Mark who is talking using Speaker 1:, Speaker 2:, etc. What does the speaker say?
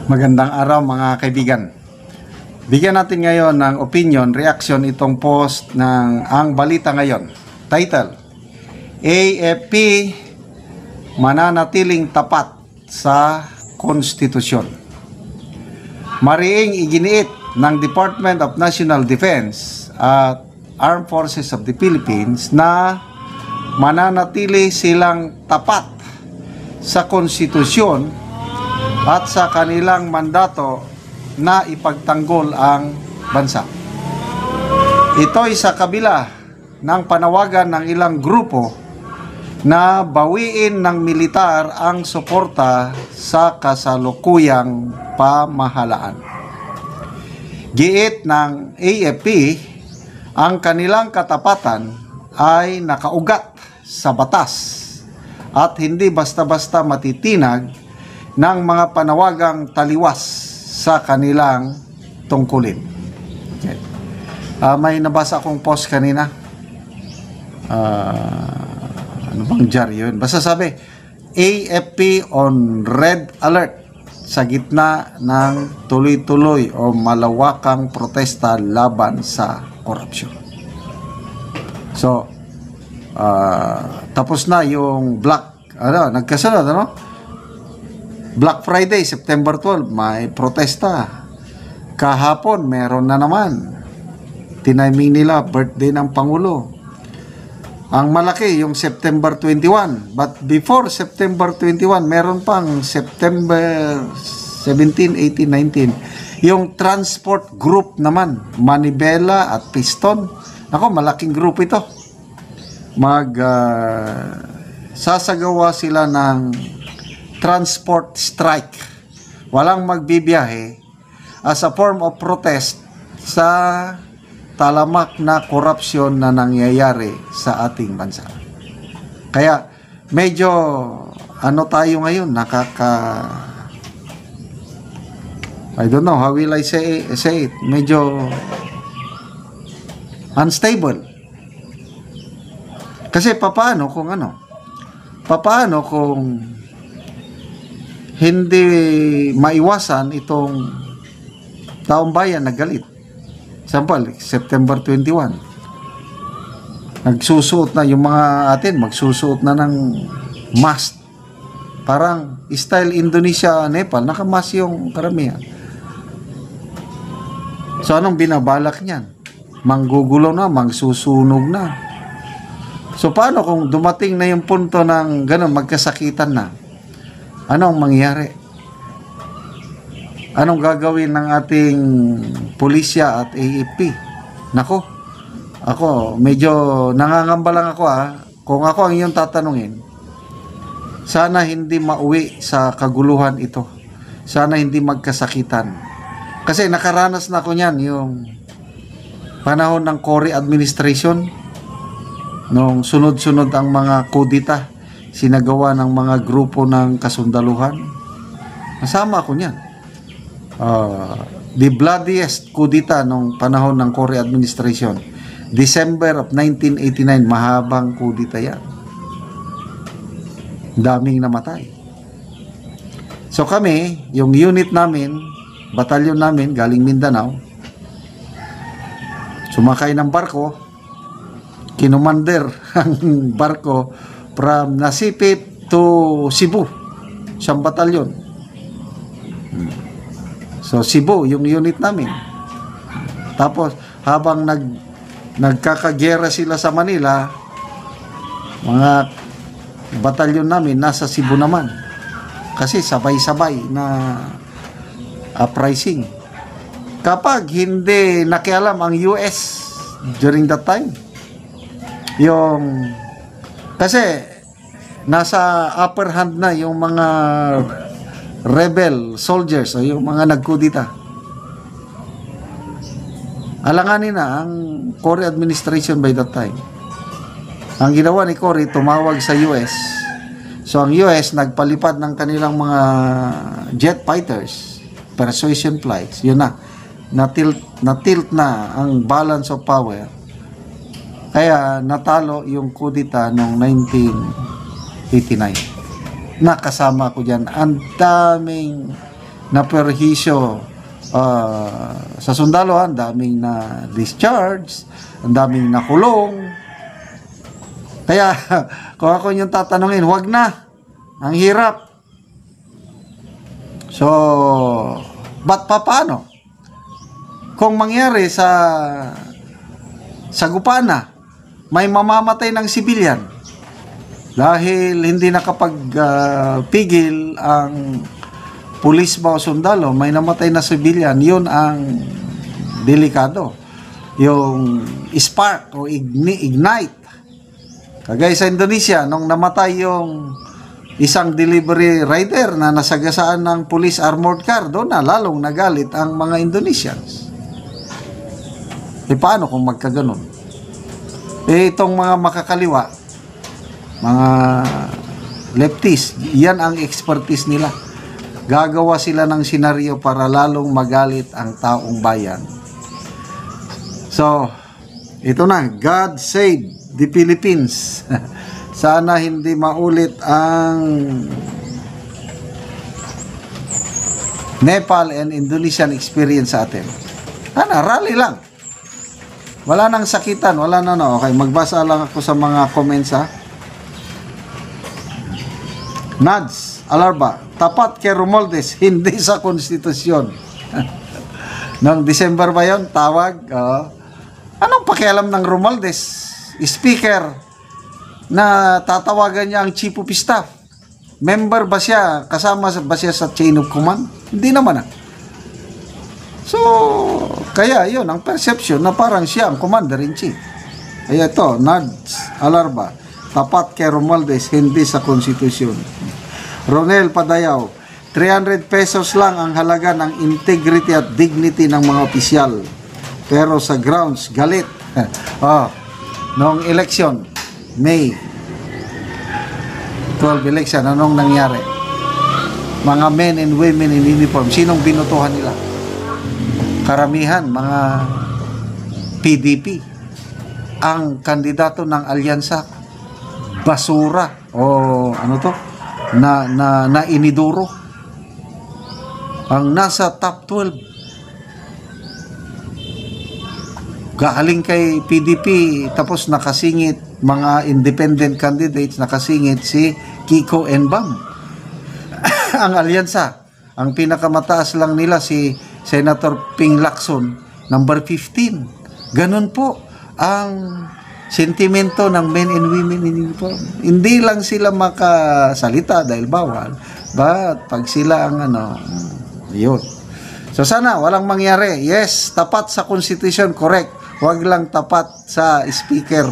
Speaker 1: Magandang araw mga kaibigan. Bigyan natin ngayon ng opinion, reaction itong post ng Ang Balita Ngayon. Title, AFP mananatiling tapat sa konstitusyon. Mariing iginiit ng Department of National Defense at Armed Forces of the Philippines na mananatili silang tapat sa konstitusyon at sa kanilang mandato na ipagtanggol ang bansa. Ito ay sa kabila ng panawagan ng ilang grupo na bawiin ng militar ang suporta sa kasalukuyang pamahalaan. Giit ng AFP, ang kanilang katapatan ay nakaugat sa batas at hindi basta-basta matitinag ng mga panawagang taliwas sa kanilang tungkulin. Okay. May nabasa akong post kanina. Ano bang jar yun? Basta sabi, AFP on red alert sa gitna ng tuloy-tuloy o malawakang protesta laban sa korupsyon. So, tapos na yung nagkasunod, Black Friday, September 12, may protesta. Kahapon, meron na naman. Tiniming nila, birthday ng Pangulo. Ang malaki, yung September 21. But before September 21, meron pang September 17, 18, 19. Yung transport group naman, Manibela at Piston. Ako, malaking group ito. Sasagawa sila ng transport strike. Walang magbibiyahe as a form of protest sa talamak na korupsyon na nangyayari sa ating bansa. Kaya medyo tayo ngayon, I don't know how will I say it, medyo unstable. Kasi papaano kung hindi maiwasan itong taong bayan na galit. Example, September 21. Nagsusuot na yung mga atin, magsusuot na ng mask. Parang style Indonesia, Nepal, nakamas yung karamihan. So anong binabalak niyan? Manggugulo na, mangsusunog na. So paano kung dumating na yung punto ng ganun, magkasakitan na? Anong mangyayari? Anong gagawin ng ating pulisya at AFP? Nako, ako medyo nangangamba lang ako Kung ako ang iyong tatanungin, sana hindi mauwi sa kaguluhan ito. Sana hindi magkasakitan. Kasi nakaranas na ako niyan yung panahon ng Cory administration, nung sunod-sunod ang mga kudita sinagawa ng mga grupo ng kasundaluhan. Nasama ako niyan. The bloodiest kudita nung panahon ng Cory administration, December of 1989, mahabang kudita yan. Daming namatay. So kami, yung unit namin, batalyon namin, galing Mindanao, sumakay ng barko, kinumander ang barko from Nasipit to Cebu, siyang batalyon. So Cebu, yung unit namin. Tapos habang nagkakagera sila sa Manila, mga batalyon namin nasa Cebu naman. Kasi sabay-sabay na uprising. Kapag hindi nakialam ang US during that time, kasi nasa upper hand na yung mga rebel soldiers o yung mga nagkudita. Alanganin na ang Cory administration by that time. Ang ginawa ni Cory, tumawag sa US. So ang US nagpalipad ng kanilang mga jet fighters, persuasion flights. Yun na. Na-tilt na ang balance of power. Kaya natalo yung kudita noong 1989. Nakasama ko dyan. Ang daming na perhisyo sa sundalo. Ang daming na discharge, ang daming nakulong. Kaya kung ako yung tatanungin, wag na, ang hirap. So paano kung mangyari sa Gupana may mamamatay ng sibilyan dahil hindi nakapagpigil ang pulis ba o sundalo, may namatay na sibilyan, yun ang delikado. Yung spark o ignite. Kagaya sa Indonesia, nung namatay yung isang delivery rider na nasagasaan ng police armored car, doon na lalong nagalit ang mga Indonesians. Paano kung magkaganon? Itong mga makakaliwa, mga leftists, yan ang expertise nila. Gagawa sila ng senaryo para lalong magalit ang taong bayan. So, ito na, God save the Philippines. Sana hindi maulit ang Nepal and Indonesian experience sa atin. Rally lang. Wala nang sakitan, wala na no. Okay, magbasa lang ako sa mga comments ha. Nads Alarba, tapat kay Romualdez, hindi sa konstitusyon. Noong December ba yun? Tawag. Anong pakialam ng Romualdez? Speaker na tatawagan niya ang Chief of Staff. Member ba siya? Kasama ba siya sa chain of command? Hindi naman So, kaya yun ang perception na parang siya ang commander-in-chief. Kaya ito, Nads Alarba, tapat kay Romualdez, hindi sa konstitusyon. Ronel Padayaw, 300 pesos lang ang halaga ng integrity at dignity ng mga opisyal. Pero sa grounds, galit. Noong election, May 12 election, anong nangyari? Mga men and women in uniform, sinong binutuhan nila? Karamihan, mga PDP. Ang kandidato ng alyansa, basura o ano to, na iniduro. Ang nasa top 12. Galing kay PDP, tapos nakasingit, mga independent candidates, nakasingit si Kiko Enbam. Ang alyansa, ang pinakamataas lang nila si Senator Ping Lacson, number 15. Ganun po ang sentimento ng men and women in uniform. Hindi lang sila makasalita dahil bawal, but pag sila ang yun. So sana walang mangyari. Yes, tapat sa Constitution, correct. Huwag lang tapat sa speaker.